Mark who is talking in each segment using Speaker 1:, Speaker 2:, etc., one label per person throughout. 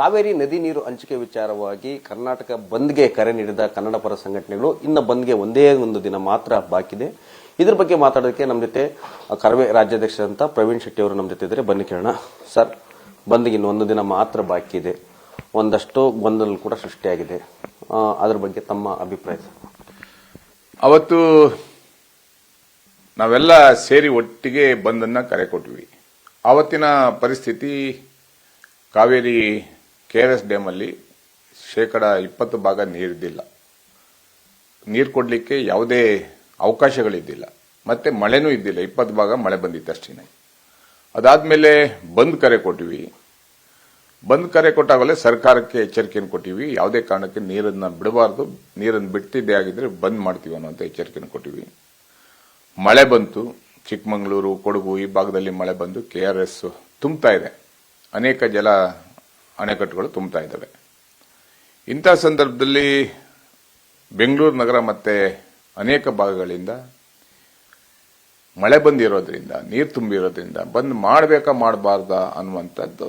Speaker 1: ಕಾವೇರಿ ನದಿ ನೀರು ಹಂಚಿಕೆ ವಿಚಾರವಾಗಿ ಕರ್ನಾಟಕ ಬಂದ್ಗೆ ಕರೆ ನೀಡಿದ ಕನ್ನಡ ಪರ ಸಂಘಟನೆಗಳು ಇನ್ನು ಬಂದ್ಗೆ ಒಂದೇ ಒಂದು ದಿನ ಮಾತ್ರ ಬಾಕಿದೆ. ಇದ್ರ ಬಗ್ಗೆ ಮಾತಾಡೋದಕ್ಕೆ ನಮ್ಮ ಜೊತೆ ಕರವೇ ರಾಜ್ಯಾಧ್ಯಕ್ಷರಂತ ಪ್ರವೀಣ್ ಶೆಟ್ಟಿ ಅವರು ನಮ್ಮ ಜೊತೆ ಇದ್ದಾರೆ. ಬನ್ನಿ ಕೇಳೋಣ. ಸರ್, ಬಂದ್ಗೆ ಇನ್ನು ಒಂದು ದಿನ ಮಾತ್ರ ಬಾಕಿ ಇದೆ, ಒಂದಷ್ಟು ಗೊಂದಲ ಕೂಡ ಸೃಷ್ಟಿಯಾಗಿದೆ, ಅದ್ರ ಬಗ್ಗೆ ತಮ್ಮ ಅಭಿಪ್ರಾಯ?
Speaker 2: ಅವತ್ತು ನಾವೆಲ್ಲ ಸೇರಿ ಒಟ್ಟಿಗೆ ಬಂದನ್ನ ಕರೆ ಕೊಟ್ವಿ. ಆವತ್ತಿನ ಪರಿಸ್ಥಿತಿ ಕಾವೇರಿ KRS ಡ್ಯಾಮ್ ಅಲ್ಲಿ 20% ನೀರಿದ್ದಿಲ್ಲ, ನೀರು ಕೊಡ್ಲಿಕ್ಕೆ ಯಾವುದೇ ಅವಕಾಶಗಳಿದ್ದಿಲ್ಲ, ಮತ್ತೆ ಮಳೆನೂ ಇದ್ದಿಲ್ಲ. 20% ಮಳೆ ಬಂದಿತ್ತಷ್ಟೇ. ಅದಾದ್ಮೇಲೆ ಬಂದ್ ಕರೆ ಕೊಟ್ಟಿವಿ. ಬಂದ್ ಕರೆ ಕೊಟ್ಟಾಗಲೇ ಸರ್ಕಾರಕ್ಕೆ ಎಚ್ಚರಿಕೆಯನ್ನು ಕೊಟ್ಟಿವಿ, ಯಾವುದೇ ಕಾರಣಕ್ಕೆ ನೀರನ್ನ ಬಿಡಬಾರ್ದು, ನೀರನ್ನು ಬಿಡ್ತಿದ್ದೇ ಆಗಿದ್ರೆ ಬಂದ್ ಮಾಡ್ತೀವಿ ಅನ್ನುವಂತ ಎಚ್ಚರಿಕೆಯನ್ನು ಕೊಟ್ಟಿವಿ. ಮಳೆ ಬಂತು, ಚಿಕ್ಕಮಗಳೂರು, ಕೊಡಗು ಈ ಭಾಗದಲ್ಲಿ ಮಳೆ ಬಂದು KRS ತುಂಬುತ್ತಾ ಇದೆ, ಅನೇಕ ಜಲ ಅಣೆಕಟ್ಟುಗಳು ತುಂಬುತ್ತಾ ಇದ್ದಾವೆ. ಇಂಥ ಸಂದರ್ಭದಲ್ಲಿ ಬೆಂಗಳೂರು ನಗರ ಮತ್ತೆ ಅನೇಕ ಭಾಗಗಳಿಂದ ಮಳೆ ಬಂದಿರೋದ್ರಿಂದ, ನೀರು ತುಂಬಿರೋದ್ರಿಂದ ಬಂದ್ ಮಾಡಬೇಕಾ ಮಾಡಬಾರ್ದಾ ಅನ್ನುವಂಥದ್ದು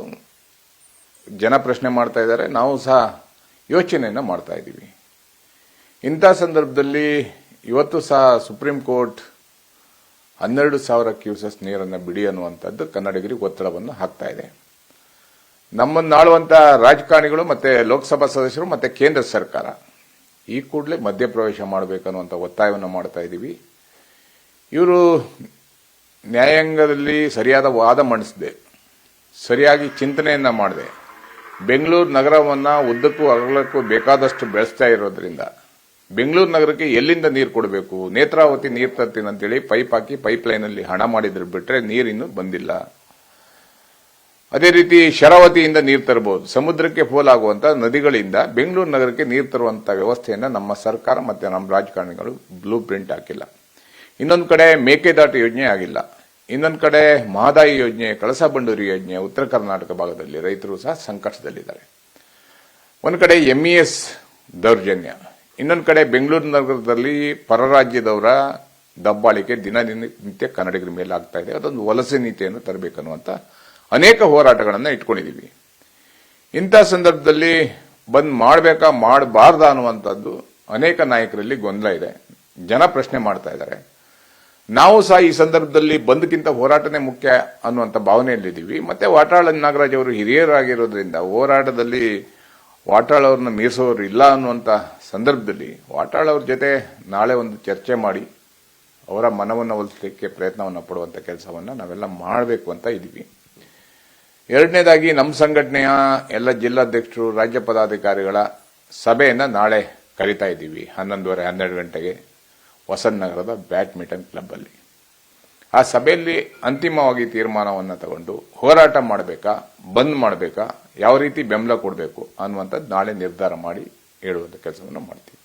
Speaker 2: ಜನ ಪ್ರಶ್ನೆ ಮಾಡ್ತಾ ಇದ್ದಾರೆ. ನಾವು ಸಹ ಯೋಚನೆಯನ್ನ ಮಾಡ್ತಾ ಇದ್ದೀವಿ. ಇಂಥ ಸಂದರ್ಭದಲ್ಲಿ ಇವತ್ತು ಸಹ ಸುಪ್ರೀಂ ಕೋರ್ಟ್ 12,000 ಕ್ಯೂಸೆಸ್ ನೀರನ್ನು ಬಿಡಿ ಅನ್ನುವಂಥದ್ದು ಕನ್ನಡಿಗರಿಗೆ ಒತ್ತಡವನ್ನು ಹಾಕ್ತಾ ಇದೆ. ನಮ್ಮನ್ನು ಆಳುವಂತ ರಾಜಕಾರಣಿಗಳು ಮತ್ತೆ ಲೋಕಸಭಾ ಸದಸ್ಯರು ಮತ್ತೆ ಕೇಂದ್ರ ಸರ್ಕಾರ ಈ ಕೂಡಲೇ ಮಧ್ಯಪ್ರವೇಶ ಮಾಡಬೇಕನ್ನುವಂತ ಒತ್ತಾಯವನ್ನು ಮಾಡ್ತಾ ಇದ್ದೀವಿ. ಇವರು ನ್ಯಾಯಾಂಗದಲ್ಲಿ ಸರಿಯಾದ ವಾದ ಮಂಡಿಸದೆ, ಸರಿಯಾಗಿ ಚಿಂತನೆಯನ್ನ ಮಾಡದೆ, ಬೆಂಗಳೂರು ನಗರವನ್ನ ಉದ್ದಕ್ಕೂ ಅಗಲಕ್ಕೂ ಬೇಕಾದಷ್ಟು ಬೆಳೆಸ್ತಾ ಇರೋದ್ರಿಂದ ಬೆಂಗಳೂರು ನಗರಕ್ಕೆ ಎಲ್ಲಿಂದ ನೀರು ಕೊಡಬೇಕು, ನೇತ್ರಾವತಿ ನೀರು ತರ್ತೀನಿ ಅಂತೇಳಿ ಪೈಪ್ ಹಾಕಿ ಪೈಪ್ ಲೈನ್ ಅಲ್ಲಿ ಹಣ ಮಾಡಿದ್ರು ಬಿಟ್ರೆ ನೀರಿನ್ನು ಬಂದಿಲ್ಲ. ಅದೇ ರೀತಿ ಶರಾವತಿಯಿಂದ ನೀರು ತರಬಹುದು, ಸಮುದ್ರಕ್ಕೆ ಪೋಲಾಗುವಂತ ನದಿಗಳಿಂದ ಬೆಂಗಳೂರು ನಗರಕ್ಕೆ ನೀರು ತರುವಂತ ವ್ಯವಸ್ಥೆಯನ್ನ ನಮ್ಮ ಸರ್ಕಾರ ಮತ್ತೆ ನಮ್ಮ ರಾಜಕಾರಣಿಗಳು ಬ್ಲೂ ಪ್ರಿಂಟ್ ಹಾಕಿಲ್ಲ. ಇನ್ನೊಂದು ಕಡೆ ಮೇಕೆದಾಟು ಯೋಜನೆ ಆಗಿಲ್ಲ, ಇನ್ನೊಂದು ಕಡೆ ಮಹದಾಯಿ ಯೋಜನೆ, ಕಳಸಾ ಬಂಡೂರಿ ಯೋಜನೆ ಉತ್ತರ ಕರ್ನಾಟಕ ಭಾಗದಲ್ಲಿ ರೈತರು ಸಹ ಸಂಕಷ್ಟದಲ್ಲಿದ್ದಾರೆ. ಒಂದು ಕಡೆ MES ದೌರ್ಜನ್ಯ, ಇನ್ನೊಂದು ಕಡೆ ಬೆಂಗಳೂರು ನಗರದಲ್ಲಿ ಪರರಾಜ್ಯದವರ ದಬ್ಬಾಳಿಕೆ ದಿನನಿತ್ಯ ಕನ್ನಡಿಗರ ಮೇಲೆ ಆಗ್ತಾ ಇದೆ. ಅದೊಂದು ವಲಸೆ ನೀತಿಯನ್ನು ತರಬೇಕನ್ನುವಂತ ಅನೇಕ ಹೋರಾಟಗಳನ್ನು ಇಟ್ಕೊಂಡಿದ್ದೀವಿ. ಇಂಥ ಸಂದರ್ಭದಲ್ಲಿ ಬಂದ್ ಮಾಡಬೇಕಾ ಮಾಡಬಾರ್ದಾ ಅನ್ನುವಂಥದ್ದು ಅನೇಕ ನಾಯಕರಲ್ಲಿ ಗೊಂದಲ ಇದೆ. ಜನ ಪ್ರಶ್ನೆ ಮಾಡ್ತಾ ಇದ್ದಾರೆ. ನಾವು ಸಹ ಈ ಸಂದರ್ಭದಲ್ಲಿ ಬಂದ್ಗಿಂತ ಹೋರಾಟನೇ ಮುಖ್ಯ ಅನ್ನುವಂಥ ಭಾವನೆಯಲ್ಲಿದ್ದೀವಿ. ಮತ್ತೆ ವಾಟಾಳ್ ನಾಗರಾಜ್ ಅವರು ಹಿರಿಯರಾಗಿರೋದ್ರಿಂದ ಹೋರಾಟದಲ್ಲಿ ವಾಟಾಳ್ ಅವ್ರನ್ನ ಮೀರಿಸೋರು ಇಲ್ಲ ಅನ್ನುವಂಥ ಸಂದರ್ಭದಲ್ಲಿ ವಾಟಾಳ್ ಅವ್ರ ಜೊತೆ ನಾಳೆ ಒಂದು ಚರ್ಚೆ ಮಾಡಿ ಅವರ ಮನವನ್ನು ಒಲಿಸಲಿಕ್ಕೆ ಪ್ರಯತ್ನವನ್ನು ಪಡುವಂತ ಕೆಲಸವನ್ನ ನಾವೆಲ್ಲ ಮಾಡಬೇಕು ಅಂತ ಇದ್ದೀವಿ. ಎರಡನೇದಾಗಿ ನಮ್ಮ ಸಂಘಟನೆಯ ಎಲ್ಲ ಜಿಲ್ಲಾಧ್ಯಕ್ಷರು, ರಾಜ್ಯ ಪದಾಧಿಕಾರಿಗಳ ಸಭೆಯನ್ನ ನಾಳೆ ಕರೀತಾ ಇದ್ದೀವಿ 11:30-12 ಗಂಟೆಗೆ ವಸಂತ ನಗರದ ಬ್ಯಾಡ್ಮಿಂಟನ್ ಕ್ಲಬ್ ಅಲ್ಲಿ. ಆ ಸಭೆಯಲ್ಲಿ ಅಂತಿಮವಾಗಿ ತೀರ್ಮಾನವನ್ನು ತಗೊಂಡು ಹೋರಾಟ ಮಾಡಬೇಕಾ, ಬಂದ್ ಮಾಡಬೇಕಾ, ಯಾವ ರೀತಿ ಬೆಂಬಲ ಕೊಡಬೇಕು ಅನ್ನುವಂಥದ್ದು ನಾಳೆ ನಿರ್ಧಾರ ಮಾಡಿ ಹೇಳುವಂತ ಕೆಲಸವನ್ನು ಮಾಡ್ತೀವಿ.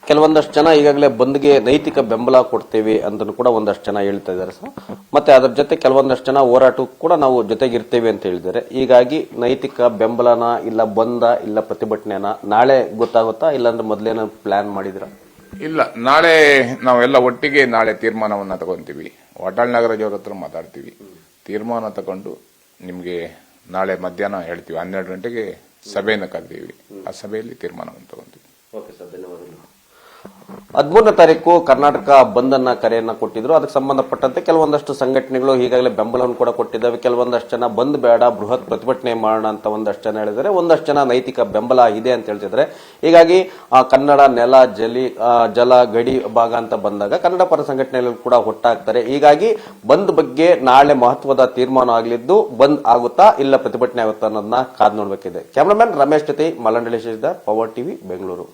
Speaker 1: ಕೆಲವೊಂದಷ್ಟು ಜನ ಈಗಾಗಲೇ ಬಂದ್ಗೆ ನೈತಿಕ ಬೆಂಬಲ ಕೊಡ್ತೇವೆ ಅಂತ ಕೂಡ ಒಂದಷ್ಟು ಜನ ಹೇಳ್ತಾ ಇದ್ದಾರೆ ಸರ್. ಮತ್ತೆ ಅದರ ಜೊತೆ ಕೆಲವೊಂದಷ್ಟು ಜನ ಹೋರಾಟಕ್ಕೂ ಕೂಡ ನಾವು ಜೊತೆಗಿರ್ತೇವೆ ಅಂತ ಹೇಳಿದ್ದಾರೆ. ಹೀಗಾಗಿ ನೈತಿಕ ಬೆಂಬಲನ ಇಲ್ಲ ಬಂದ ಇಲ್ಲ ಪ್ರತಿಭಟನೆನ ನಾಳೆ ಗೊತ್ತಾಗುತ್ತಾ, ಇಲ್ಲಾಂದ್ರೆ ಮೊದಲೇನ ಪ್ಲಾನ್ ಮಾಡಿದ್ರ?
Speaker 2: ಇಲ್ಲ, ನಾಳೆ ನಾವೆಲ್ಲ ಒಟ್ಟಿಗೆ ನಾಳೆ ತೀರ್ಮಾನವನ್ನ ತಗೊಂತೀವಿ. ವಾಟಾಳ್ ನಾಗರಾಜ್ ಅವ್ರ ಹತ್ರ ಮಾತಾಡ್ತೀವಿ, ತೀರ್ಮಾನ ತಗೊಂಡು ನಿಮ್ಗೆ ನಾಳೆ ಮಧ್ಯಾಹ್ನ ಹೇಳ್ತೀವಿ. 12 ಗಂಟೆಗೆ ಸಭೆಯನ್ನು ಕರೆದೀವಿ, ಆ ಸಭೆಯಲ್ಲಿ ತೀರ್ಮಾನವನ್ನು ತಗೊಂತೀವಿ.
Speaker 1: ಓಕೆ ಸರ್, ಧನ್ಯವಾದಗಳು. 13ನೇ ತಾರೀಕು ಕರ್ನಾಟಕ ಬಂದ್ ಅನ್ನ ಕರೆಯನ್ನ ಕೊಟ್ಟಿದ್ರು. ಅದಕ್ಕೆ ಸಂಬಂಧಪಟ್ಟಂತೆ ಕೆಲವೊಂದಷ್ಟು ಸಂಘಟನೆಗಳು ಈಗಾಗಲೇ ಬೆಂಬಲವನ್ನು ಕೂಡ ಕೊಟ್ಟಿದ್ದಾವೆ. ಕೆಲವೊಂದಷ್ಟು ಜನ ಬಂದ್ ಬೇಡ, ಬೃಹತ್ ಪ್ರತಿಭಟನೆ ಮಾಡೋಣ ಅಂತ ಒಂದಷ್ಟು ಜನ ಹೇಳಿದ್ದಾರೆ. ಒಂದಷ್ಟು ಜನ ನೈತಿಕ ಬೆಂಬಲ ಇದೆ ಅಂತ ಹೇಳ್ತಿದ್ದಾರೆ. ಹೀಗಾಗಿ ಕನ್ನಡ ನೆಲ ಜಲ ಗಡಿ ಭಾಗ ಅಂತ ಬಂದಾಗ ಕನ್ನಡ ಪರ ಸಂಘಟನೆಗಳು ಕೂಡ ಒಟ್ಟಾಗ್ತಾರೆ. ಹೀಗಾಗಿ ಬಂದ್ ಬಗ್ಗೆ ನಾಳೆ ಮಹತ್ವದ ತೀರ್ಮಾನ ಆಗಲಿದ್ದು, ಬಂದ್ ಆಗುತ್ತಾ ಇಲ್ಲ ಪ್ರತಿಭಟನೆ ಆಗುತ್ತಾ ಅನ್ನೋದನ್ನ ಕಾದ್ ನೋಡಬೇಕಿದೆ. ಕ್ಯಾಮರಾಮನ್ ರಮೇಶ್ ಜೊತೆ ಮಲ್ಲಂಡಳಿ ಶಶಿಧರ್, ಪವರ್ ಟಿವಿ, ಬೆಂಗಳೂರು.